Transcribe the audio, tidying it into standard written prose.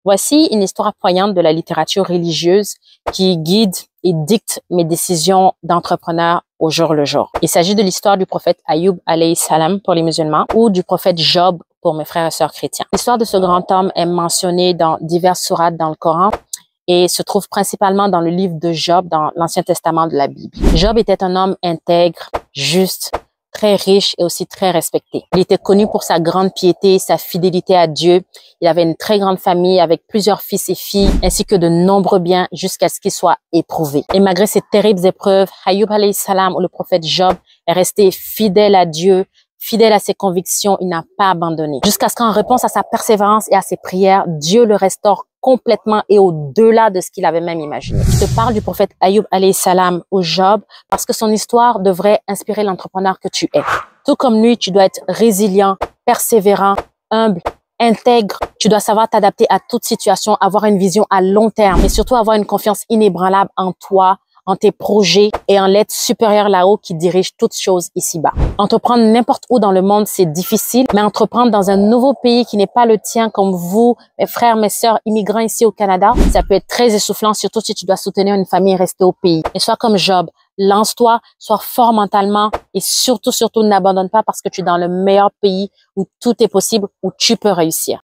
Voici une histoire poignante de la littérature religieuse qui guide et dicte mes décisions d'entrepreneur au jour le jour. Il s'agit de l'histoire du prophète Ayoub alayhi salam pour les musulmans ou du prophète Job pour mes frères et sœurs chrétiens. L'histoire de ce grand homme est mentionnée dans diverses sourates dans le Coran et se trouve principalement dans le livre de Job dans l'Ancien Testament de la Bible. Job était un homme intègre, juste, très riche et aussi très respecté. Il était connu pour sa grande piété, sa fidélité à Dieu. Il avait une très grande famille avec plusieurs fils et filles, ainsi que de nombreux biens jusqu'à ce qu'il soit éprouvé. Et malgré ces terribles épreuves, Ayoub alayhi salam ou le prophète Job est resté fidèle à Dieu, fidèle à ses convictions, il n'a pas abandonné. Jusqu'à ce qu'en réponse à sa persévérance et à ses prières, Dieu le restaure complètement et au-delà de ce qu'il avait même imaginé. Je te parle du prophète Ayoub alayhi salam au Job parce que son histoire devrait inspirer l'entrepreneur que tu es. Tout comme lui, tu dois être résilient, persévérant, humble, intègre. Tu dois savoir t'adapter à toute situation, avoir une vision à long terme et surtout avoir une confiance inébranlable en toi, en tes projets et en l'être supérieur là-haut qui dirige toutes choses ici-bas. Entreprendre n'importe où dans le monde, c'est difficile, mais entreprendre dans un nouveau pays qui n'est pas le tien, comme vous, mes frères, mes sœurs, immigrants ici au Canada, ça peut être très essoufflant, surtout si tu dois soutenir une famille et rester au pays. Et sois comme Job, lance-toi, sois fort mentalement et surtout, n'abandonne pas parce que tu es dans le meilleur pays où tout est possible, où tu peux réussir.